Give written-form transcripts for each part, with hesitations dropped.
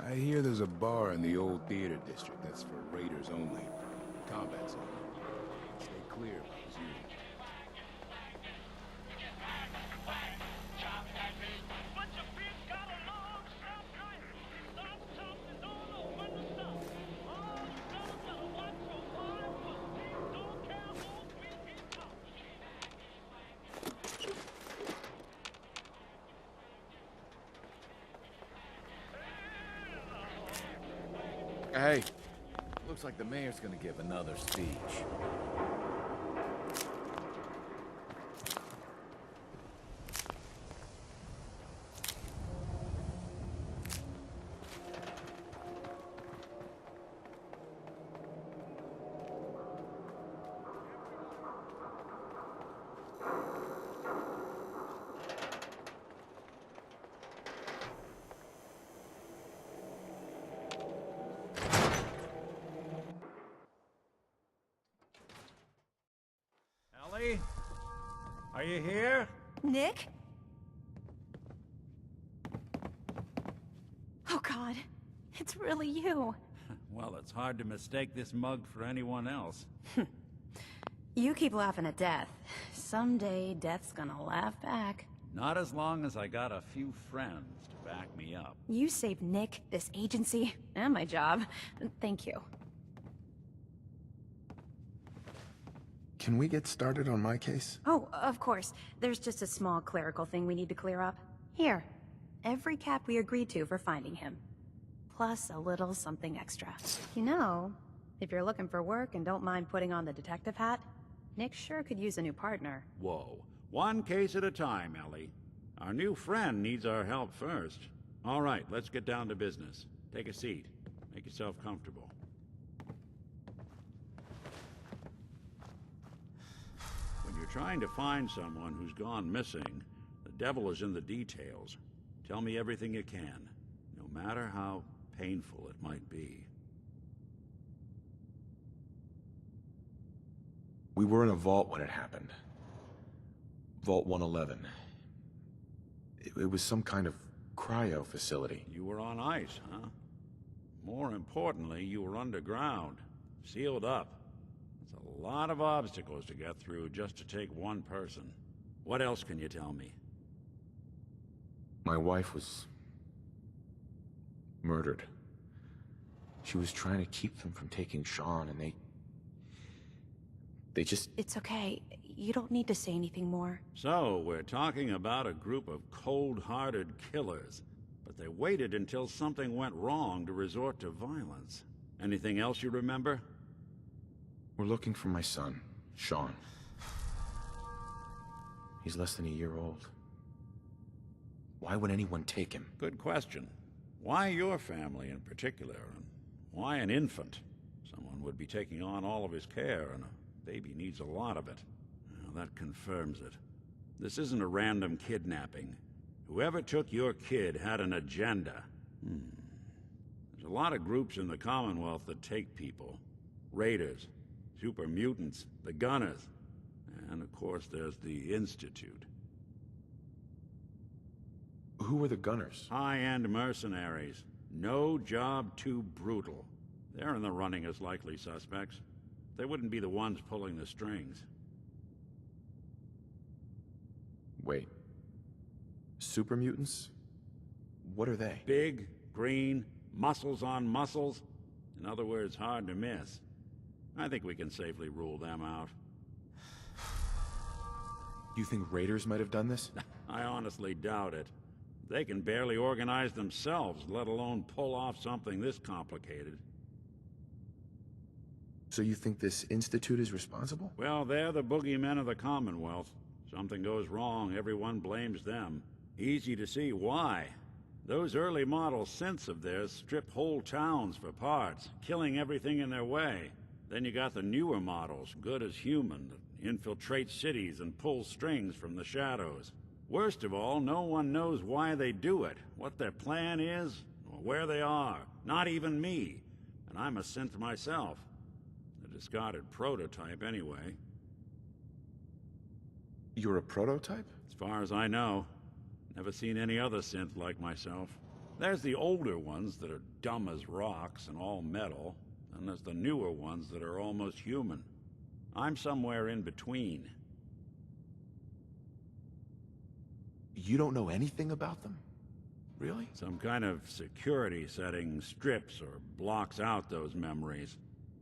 I hear there's a bar in the old theater district that's for raiders only. Combat zone. Stay clear if I was you. Hey, looks like the mayor's gonna give another speech. Ellie? Are you here? Nick? Oh God, it's really you. Well, it's hard to mistake this mug for anyone else. You keep laughing at death. Someday, death's gonna laugh back. Not as long as I got a few friends to back me up. You saved Nick, this agency, and my job. Thank you. Can we get started on my case? Oh, of course. There's just a small clerical thing we need to clear up. Here. Every cap we agreed to for finding him. Plus a little something extra. You know, if you're looking for work and don't mind putting on the detective hat, Nick sure could use a new partner. Whoa. One case at a time, Ellie. Our new friend needs our help first. All right, let's get down to business. Take a seat. Make yourself comfortable. When you're trying to find someone who's gone missing, the devil is in the details. Tell me everything you can, no matter how painful it might be. We were in a vault when it happened. Vault 111. It was some kind of cryo facility. You were on ice, huh? More importantly, you were underground, sealed up. It's a lot of obstacles to get through just to take one person. What else can you tell me? My wife was murdered. She was trying to keep them from taking Sean, and they just... It's okay. You don't need to say anything more. So, we're talking about a group of cold-hearted killers, but they waited until something went wrong to resort to violence. Anything else you remember? We're looking for my son, Sean. He's less than a year old. Why would anyone take him? Good question. Why your family in particular, and why an infant? Someone would be taking on all of his care, and a baby needs a lot of it. Well, that confirms it. This isn't a random kidnapping. Whoever took your kid had an agenda. There's a lot of groups in the Commonwealth that take people. Raiders, super-mutants, the Gunners, and of course there's the Institute. Who were the Gunners? High-end mercenaries. No job too brutal. They're in the running as likely suspects. They wouldn't be the ones pulling the strings. Wait. Super-mutants? What are they? Big, green, muscles on muscles. In other words, hard to miss. I think we can safely rule them out. You think raiders might have done this? I honestly doubt it. They can barely organize themselves, let alone pull off something this complicated. So you think this Institute is responsible? Well, they're the boogeymen of the Commonwealth. Something goes wrong, everyone blames them. Easy to see why. Those early model synths of theirs strip whole towns for parts, killing everything in their way. Then you got the newer models, good as human, that infiltrate cities and pull strings from the shadows. Worst of all, no one knows why they do it, what their plan is, or where they are. Not even me. And I'm a synth myself. A discarded prototype, anyway. You're a prototype? As far as I know. Never seen any other synth like myself. There's the older ones that are dumb as rocks and all metal, and there's the newer ones that are almost human. I'm somewhere in between. You don't know anything about them? Really? Some kind of security setting strips or blocks out those memories.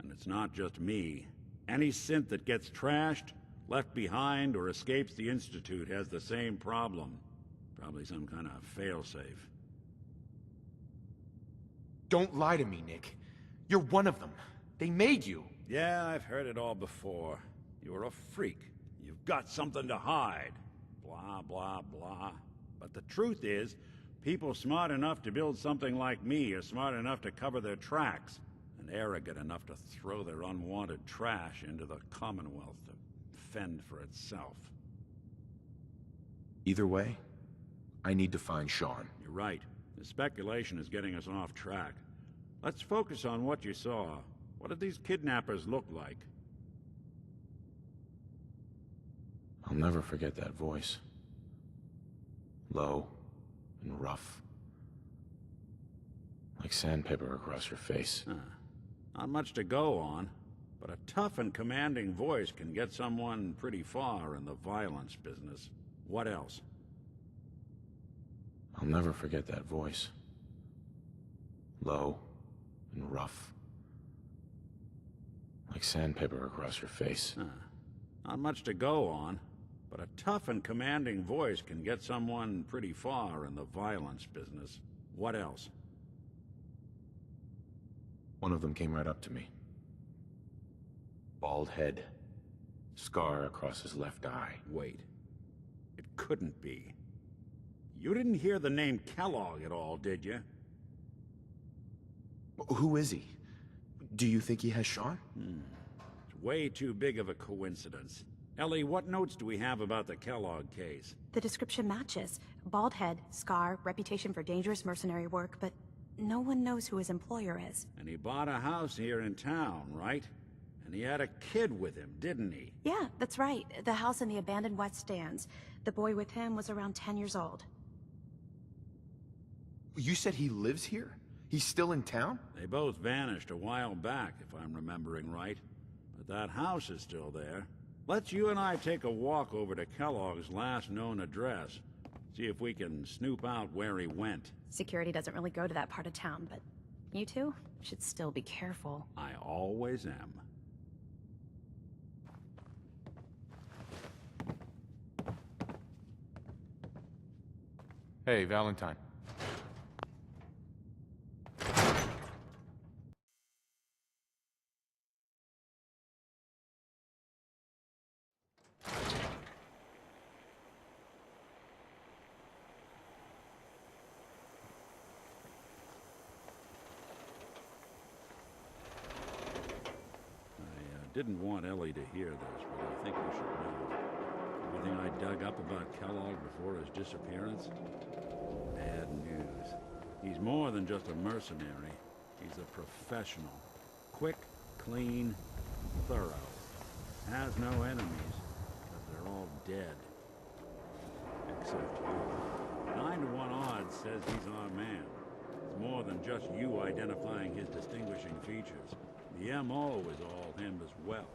And it's not just me. Any synth that gets trashed, left behind, or escapes the Institute has the same problem. Probably some kind of failsafe. Don't lie to me, Nick. You're one of them. They made you. Yeah, I've heard it all before. You're a freak. You've got something to hide. Blah, blah, blah. But the truth is, people smart enough to build something like me are smart enough to cover their tracks, and arrogant enough to throw their unwanted trash into the Commonwealth to fend for itself. Either way, I need to find Sean. You're right. The speculation is getting us off track. Let's focus on what you saw. What did these kidnappers look like? I'll never forget that voice. Low and rough. Like sandpaper across your face. Not much to go on, but a tough and commanding voice can get someone pretty far in the violence business. What else? I'll never forget that voice. Low and rough. Like sandpaper across your face. Not much to go on, but a tough and commanding voice can get someone pretty far in the violence business. What else? One of them came right up to me. Bald head. Scar across his left eye. Wait. It couldn't be. You didn't hear the name Kellogg at all, did you? Who is he? Do you think he has Sean? It's way too big of a coincidence. Ellie, what notes do we have about the Kellogg case? The description matches. Bald head, scar, reputation for dangerous mercenary work, but no one knows who his employer is. And he bought a house here in town, right? And he had a kid with him, didn't he? Yeah, that's right. The house in the abandoned West Stands. The boy with him was around 10 years old. You said he lives here? He's still in town? They both vanished a while back, if I'm remembering right. But that house is still there. Let's you and I take a walk over to Kellogg's last known address. See if we can snoop out where he went. Security doesn't really go to that part of town, but you two should still be careful. I always am. Hey, Valentine. Didn't want Ellie to hear this, but I think you should know. Everything I dug up about Kellogg before his disappearance? Bad news. He's more than just a mercenary. He's a professional. Quick, clean, thorough. Has no enemies, because they're all dead. Except you. 9 to 1 odds says he's our man. It's more than just you identifying his distinguishing features. The M.O. is all him as well.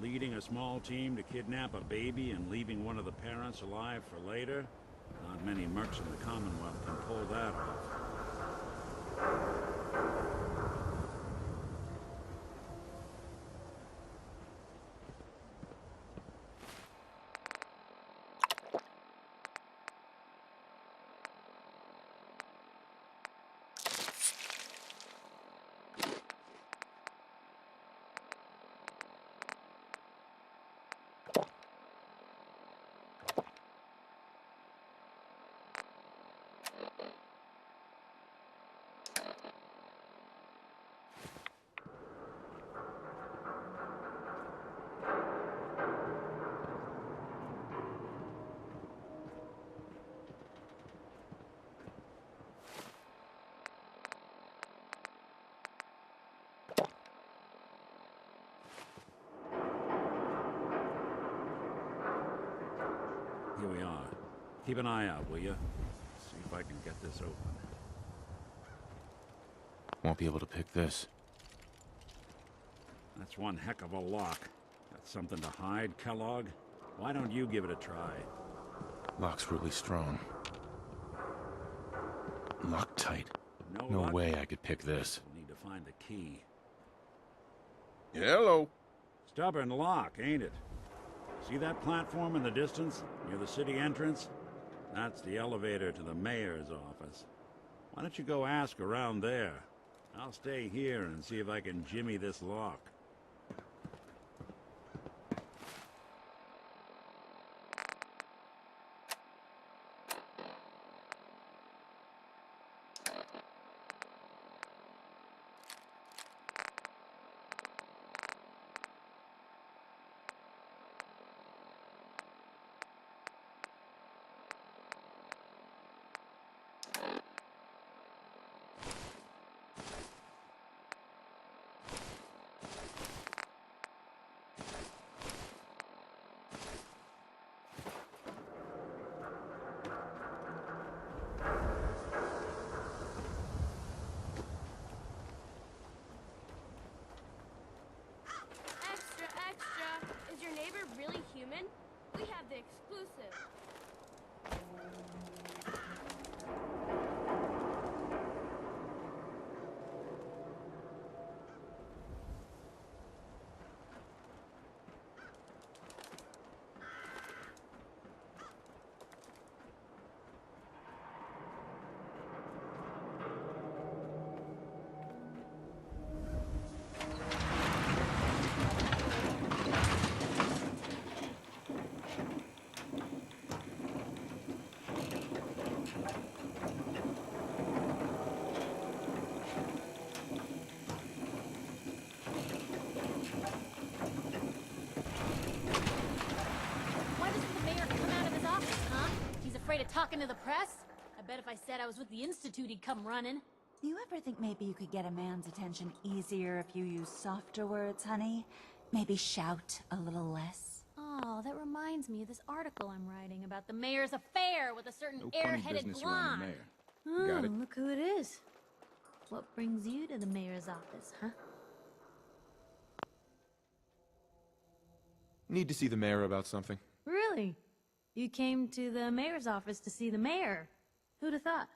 Leading a small team to kidnap a baby and leaving one of the parents alive for later? Not many mercs in the Commonwealth can pull that off. Here we are. Keep an eye out, will you? See if I can get this open. Won't be able to pick this. That's one heck of a lock. Got something to hide, Kellogg? Why don't you give it a try? Lock's really strong. Locked tight. No luck? way I could pick this. We'll need to find the key. Hello. Stubborn lock, ain't it? See that platform in the distance, near the city entrance? That's the elevator to the mayor's office. Why don't you go ask around there? I'll stay here and see if I can jimmy this lock. Extra, extra! Is your neighbor really human? We have the exclusive. Why doesn't the mayor come out of his office, huh? He's afraid of talking to the press? I bet if I said I was with the Institute, he'd come running. Do you ever think maybe you could get a man's attention easier if you use softer words, honey? Maybe shout a little less? Oh, that reminds me of this article I'm writing about the mayor's affair with a certain No funny airheaded business around the blonde. mayor. Got it? Look who it is. What brings you to the mayor's office, huh? Need to see the mayor about something. Really? You came to the mayor's office to see the mayor? Who'd have thought?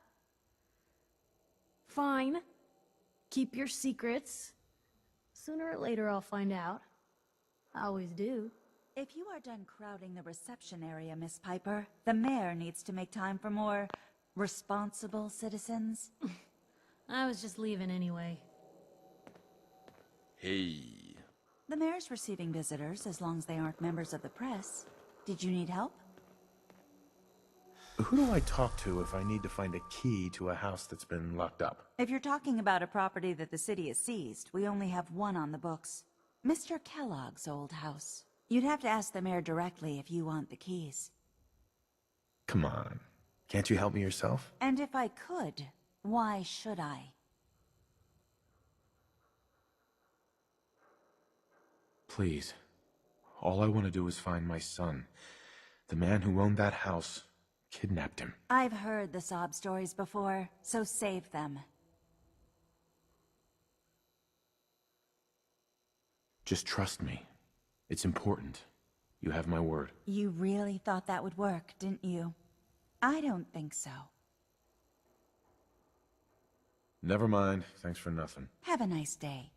Fine. Keep your secrets. Sooner or later I'll find out. I always do. If you are done crowding the reception area, Miss Piper, the mayor needs to make time for more responsible citizens. I was just leaving anyway. Hey. The mayor's receiving visitors as long as they aren't members of the press. Did you need help? Who do I talk to if I need to find a key to a house that's been locked up? If you're talking about a property that the city has seized, we only have one on the books. Mr. Kellogg's old house. You'd have to ask the mayor directly if you want the keys. Come on. Can't you help me yourself? And if I could, why should I? Please. All I want to do is find my son. The man who owned that house kidnapped him. I've heard the sob stories before, so save them. Just trust me. It's important. You have my word. You really thought that would work, didn't you? I don't think so. Never mind. Thanks for nothing. Have a nice day.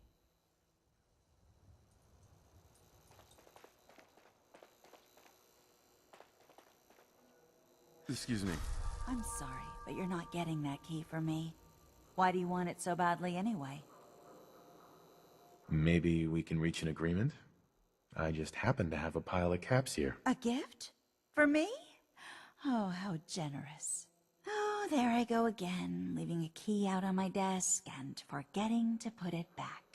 Excuse me. I'm sorry, but you're not getting that key from me. Why do you want it so badly anyway? Maybe we can reach an agreement? I just happen to have a pile of caps here. A gift? For me? Oh, how generous. Oh, there I go again, leaving a key out on my desk and forgetting to put it back.